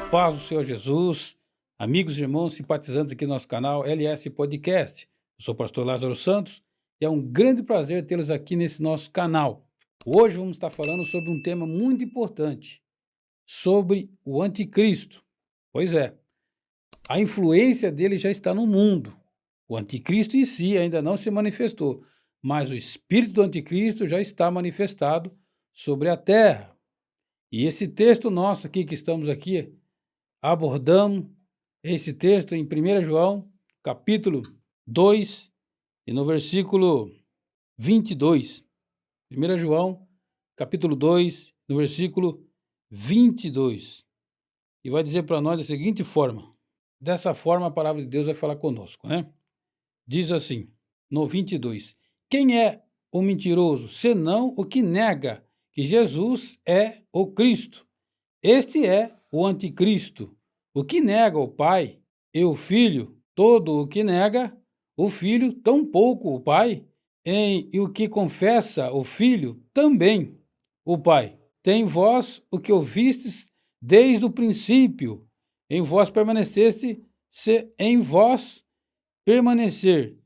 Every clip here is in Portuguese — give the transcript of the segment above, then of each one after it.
Paz do Senhor Jesus, amigos e irmãos simpatizantes aqui do nosso canal LS Podcast. Eu sou o pastor Lázaro Santos e é um grande prazer tê-los aqui nesse nosso canal. Hoje vamos estar falando sobre um tema muito importante, sobre o anticristo. Pois é, a influência dele já está no mundo. O anticristo em si ainda não se manifestou, mas o espírito do anticristo já está manifestado sobre a terra. E esse texto nosso aqui que estamos aqui abordamos esse texto em 1 João, capítulo 2, e no versículo 22. 1 João, capítulo 2, no versículo 22. E vai dizer para nós da seguinte forma. Dessa forma a palavra de Deus vai falar conosco, né? Diz assim, no 22. Quem é o mentiroso, senão o que nega que Jesus é o Cristo? Este é o anticristo, o que nega o Pai e o Filho. Todo o que nega o Filho, tampouco o Pai, e o que confessa o Filho, também o Pai. Tem vós o que ouvistes desde o princípio, em vós permaneceste, se em vós permanecer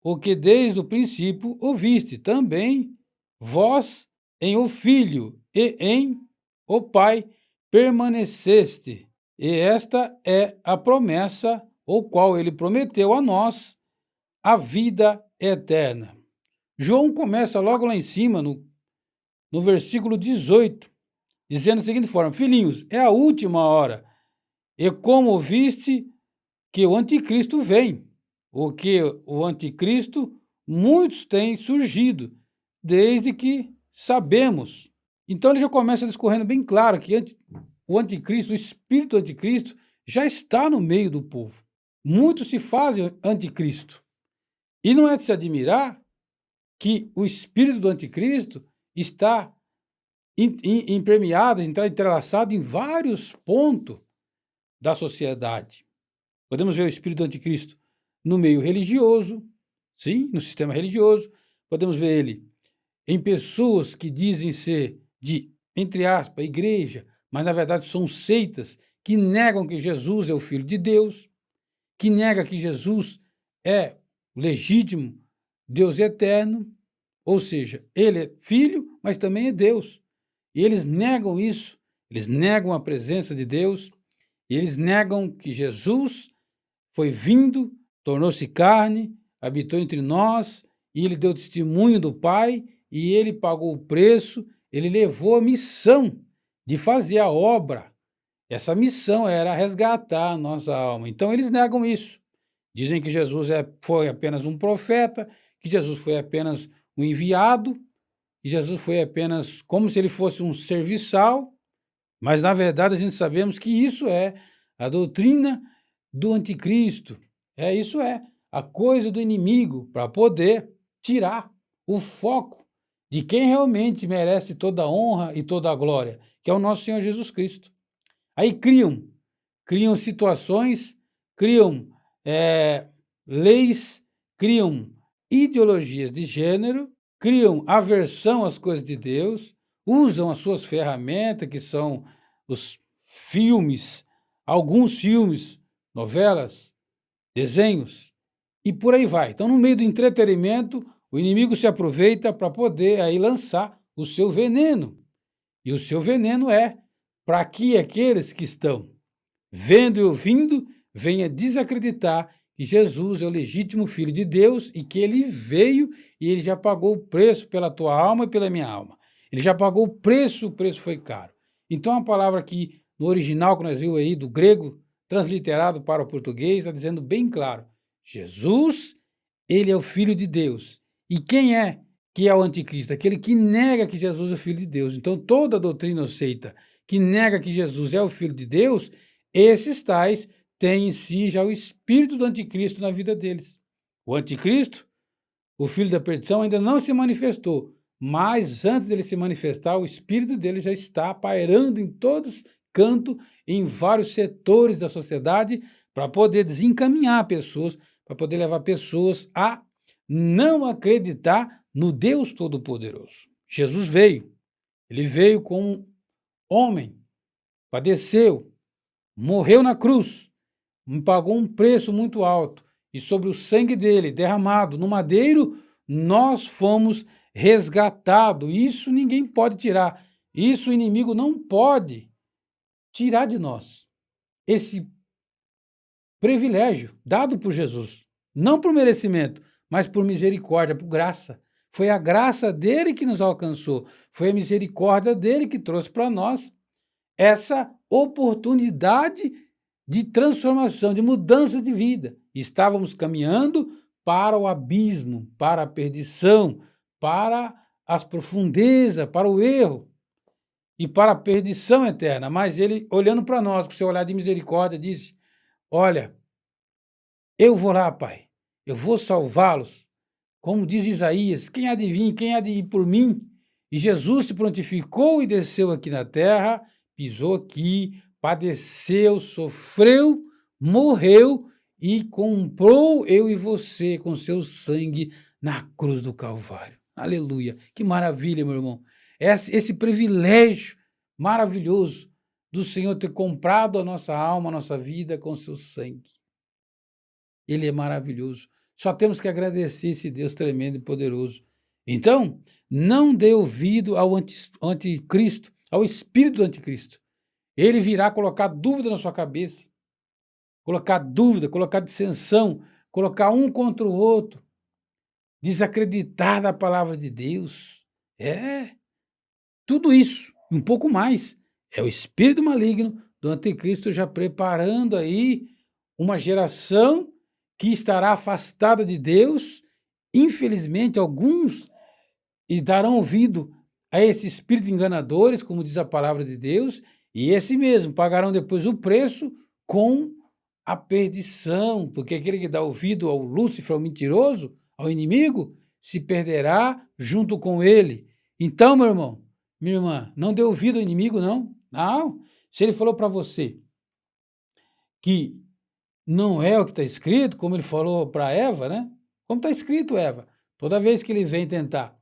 o que desde o princípio ouviste, também vós em o Filho e em o Pai permaneceste. E esta é a promessa, o qual ele prometeu a nós, a vida eterna. João começa logo lá em cima, no versículo 18, dizendo da seguinte forma: Filhinhos, é a última hora, e como ouviste que o anticristo vem, o que o anticristo muitos têm surgido, desde que sabemos. Então ele já começa discorrendo bem claro que o anticristo, o espírito do anticristo, já está no meio do povo. Muitos se fazem anticristo. E não é de se admirar que o espírito do anticristo está impermeado, entrelaçado em vários pontos da sociedade. Podemos ver o espírito do anticristo no meio religioso, sim, no sistema religioso. Podemos ver ele em pessoas que dizem ser de, entre aspas, igreja, mas na verdade são seitas que negam que Jesus é o Filho de Deus, que nega que Jesus é legítimo Deus eterno, ou seja, ele é filho, mas também é Deus. E eles negam isso, eles negam a presença de Deus, e eles negam que Jesus foi vindo, tornou-se carne, habitou entre nós, e ele deu testemunho do Pai, e ele pagou o preço, ele levou a missão de fazer a obra. Essa missão era resgatar a nossa alma. Então eles negam isso. Dizem que Jesus foi apenas um profeta, que Jesus foi apenas um enviado, que Jesus foi apenas como se ele fosse um serviçal, mas na verdade a gente sabemos que isso é a doutrina do anticristo. Isso é a coisa do inimigo para poder tirar o foco de quem realmente merece toda a honra e toda a glória, que é o nosso Senhor Jesus Cristo. Aí criam situações, criam leis, criam ideologias de gênero, criam aversão às coisas de Deus, usam as suas ferramentas, que são os filmes, alguns filmes, novelas, desenhos, e por aí vai. Então, no meio do entretenimento, o inimigo se aproveita para poder aí lançar o seu veneno. E o seu veneno é para que aqueles que estão vendo e ouvindo venha desacreditar que Jesus é o legítimo Filho de Deus e que ele veio e ele já pagou o preço pela tua alma e pela minha alma. Ele já pagou o preço foi caro. Então a palavra aqui, no original que nós vimos aí, do grego, transliterado para o português, está dizendo bem claro, Jesus, ele é o Filho de Deus. E quem é que é o anticristo? Aquele que nega que Jesus é o Filho de Deus. Então toda doutrina aceita que nega que Jesus é o Filho de Deus, esses tais têm em si já o espírito do anticristo na vida deles. O anticristo, o filho da perdição, ainda não se manifestou, mas antes dele se manifestar, o espírito dele já está pairando em todos cantos, em vários setores da sociedade, para poder desencaminhar pessoas, para poder levar pessoas a não acreditar no Deus Todo-Poderoso. Jesus veio, ele veio como homem, padeceu, morreu na cruz, pagou um preço muito alto, e sobre o sangue dele derramado no madeiro, nós fomos resgatados. Isso ninguém pode tirar. Isso o inimigo não pode tirar de nós. Esse privilégio dado por Jesus, não por merecimento, mas por misericórdia, por graça. Foi a graça dele que nos alcançou, foi a misericórdia dele que trouxe para nós essa oportunidade de transformação, de mudança de vida. Estávamos caminhando para o abismo, para a perdição, para as profundezas, para o erro e para a perdição eterna. Mas ele, olhando para nós com seu olhar de misericórdia, disse: olha, eu vou lá, Pai, eu vou salvá-los. Como diz Isaías, quem há de vir, quem há de ir por mim? E Jesus se prontificou e desceu aqui na terra, pisou aqui, padeceu, sofreu, morreu e comprou eu e você com seu sangue na cruz do Calvário. Aleluia! Que maravilha, meu irmão. Esse privilégio maravilhoso do Senhor ter comprado a nossa alma, a nossa vida com seu sangue. Ele é maravilhoso. Só temos que agradecer esse Deus tremendo e poderoso. Então, não dê ouvido ao anticristo, ao espírito do anticristo. Ele virá colocar dúvida na sua cabeça, colocar dúvida, colocar dissensão, colocar um contra o outro, desacreditar da palavra de Deus. Tudo isso, e um pouco mais, é o espírito maligno do anticristo já preparando aí uma geração que estará afastada de Deus. Infelizmente, alguns e darão ouvido a esses espíritos enganadores, como diz a palavra de Deus, e esse mesmo pagarão depois o preço com a perdição, porque aquele que dá ouvido ao Lúcifer, ao mentiroso, ao inimigo, se perderá junto com ele. Então, meu irmão, minha irmã, não dê ouvido ao inimigo, não. Não. Se ele falou para você que não é o que está escrito, como ele falou para Eva, né? Como está escrito, Eva, toda vez que ele vem tentar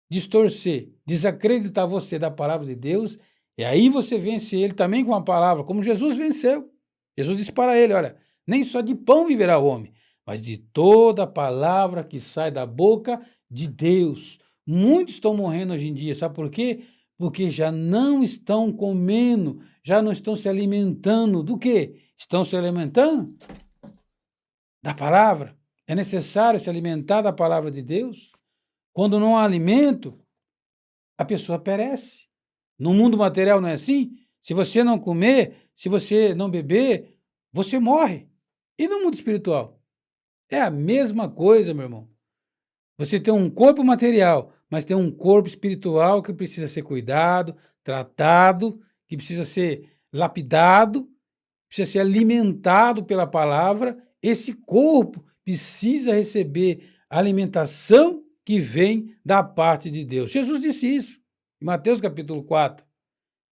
distorcer, desacreditar você da palavra de Deus, e aí você vence ele também com a palavra, como Jesus venceu. Jesus disse para ele: olha, nem só de pão viverá o homem, mas de toda a palavra que sai da boca de Deus. Muitos estão morrendo hoje em dia, sabe por quê? Porque já não estão comendo, já não estão se alimentando do quê? Estão se alimentando da palavra. É necessário se alimentar da palavra de Deus. Quando não há alimento, a pessoa perece. No mundo material não é assim? Se você não comer, se você não beber, você morre. E no mundo espiritual? É a mesma coisa, meu irmão. Você tem um corpo material, mas tem um corpo espiritual que precisa ser cuidado, tratado, que precisa ser lapidado, precisa ser alimentado pela palavra. Esse corpo precisa receber alimentação que vem da parte de Deus. Jesus disse isso em Mateus capítulo 4,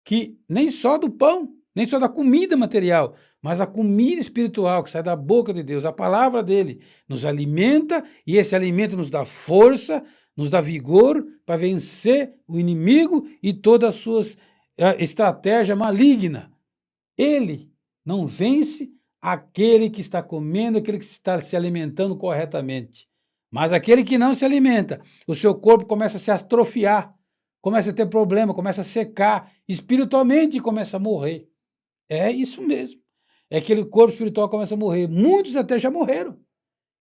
que nem só do pão, nem só da comida material, mas a comida espiritual que sai da boca de Deus, a palavra dele, nos alimenta e esse alimento nos dá força, nos dá vigor para vencer o inimigo e todas as suas estratégias malignas. Ele não vence aquele que está comendo, aquele que está se alimentando corretamente. Mas aquele que não se alimenta, o seu corpo começa a se atrofiar, começa a ter problema, começa a secar, espiritualmente começa a morrer. É isso mesmo. É aquele corpo espiritual começa a morrer. Muitos até já morreram.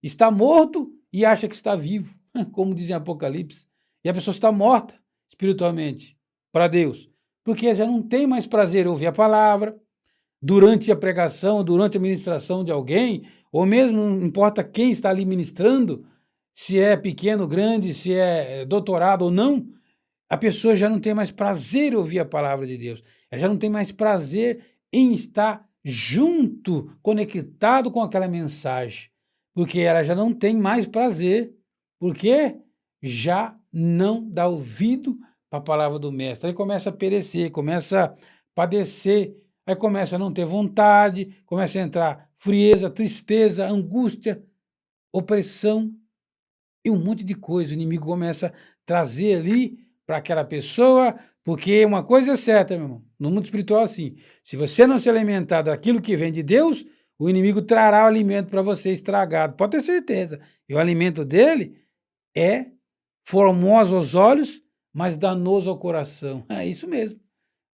Está morto e acha que está vivo, como diz em Apocalipse. E a pessoa está morta espiritualmente para Deus, porque já não tem mais prazer em ouvir a palavra, durante a pregação, durante a ministração de alguém, ou mesmo não importa quem está ali ministrando, se é pequeno, grande, se é doutorado ou não, a pessoa já não tem mais prazer em ouvir a palavra de Deus. Ela já não tem mais prazer em estar junto, conectado com aquela mensagem, porque ela já não tem mais prazer, porque já não dá ouvido para a palavra do mestre. Aí começa a perecer, começa a padecer, aí começa a não ter vontade, começa a entrar frieza, tristeza, angústia, opressão e um monte de coisa. O inimigo começa a trazer ali para aquela pessoa, Porque uma coisa é certa, meu irmão, no mundo espiritual é assim, se você não se alimentar daquilo que vem de Deus, o inimigo trará o alimento para você estragado, pode ter certeza. E o alimento dele é formoso aos olhos, mas danoso ao coração. É isso mesmo.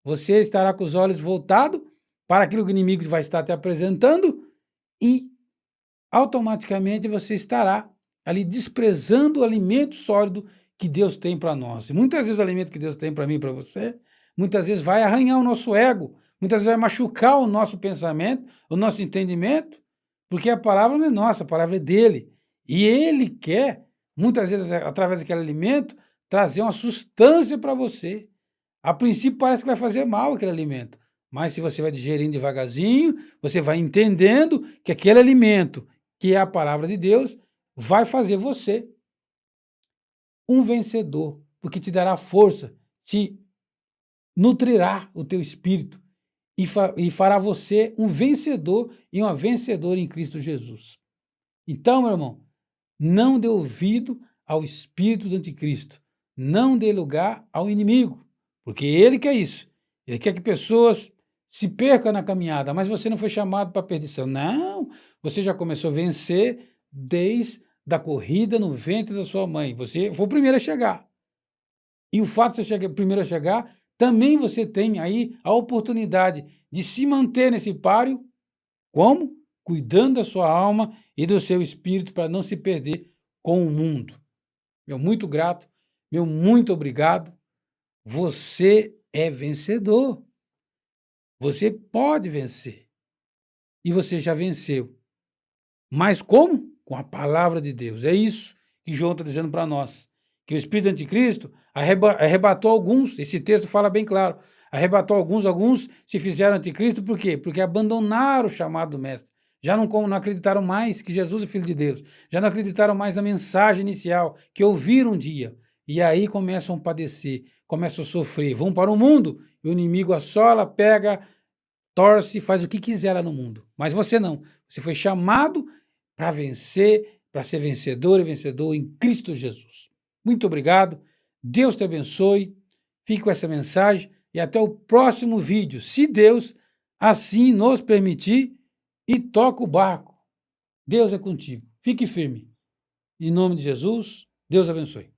Você estará com os olhos voltados para aquilo que o inimigo vai estar te apresentando e automaticamente você estará ali desprezando o alimento sólido que Deus tem para nós. E muitas vezes o alimento que Deus tem para mim e para você, muitas vezes vai arranhar o nosso ego, muitas vezes vai machucar o nosso pensamento, o nosso entendimento, porque a palavra não é nossa, a palavra é dele. E ele quer, muitas vezes, através daquele alimento, trazer uma sustância para você. A princípio parece que vai fazer mal aquele alimento, mas se você vai digerindo devagarzinho, você vai entendendo que aquele alimento, que é a palavra de Deus, vai fazer você um vencedor, porque te dará força, te nutrirá o teu espírito e fará você um vencedor e uma vencedora em Cristo Jesus. Então, meu irmão, não dê ouvido ao espírito do anticristo, não dê lugar ao inimigo, porque ele quer isso. Ele quer que pessoas se percam na caminhada, mas você não foi chamado para perdição. Não, você já começou a vencer desde a corrida no ventre da sua mãe. Você foi o primeiro a chegar. E o fato de você ser primeiro a chegar, também você tem aí a oportunidade de se manter nesse páreo. Como? Cuidando da sua alma e do seu espírito para não se perder com o mundo. Meu muito grato, meu muito obrigado. Você é vencedor. Você pode vencer. E você já venceu. Mas como? Com a palavra de Deus. É isso que João está dizendo para nós. Que o espírito anticristo arrebatou alguns. Esse texto fala bem claro. Arrebatou alguns se fizeram anticristo, por quê? Porque abandonaram o chamado do mestre. Já não acreditaram mais que Jesus é filho de Deus. Já não acreditaram mais na mensagem inicial que ouviram um dia. E aí começam a padecer, começam a sofrer. Vão para o mundo e o inimigo assola, pega, torce, faz o que quiser lá no mundo. Mas você não. Você foi chamado para vencer, para ser vencedor e vencedor em Cristo Jesus. Muito obrigado. Deus te abençoe. Fique com essa mensagem e até o próximo vídeo, se Deus assim nos permitir, e toca o barco. Deus é contigo. Fique firme. Em nome de Jesus, Deus abençoe.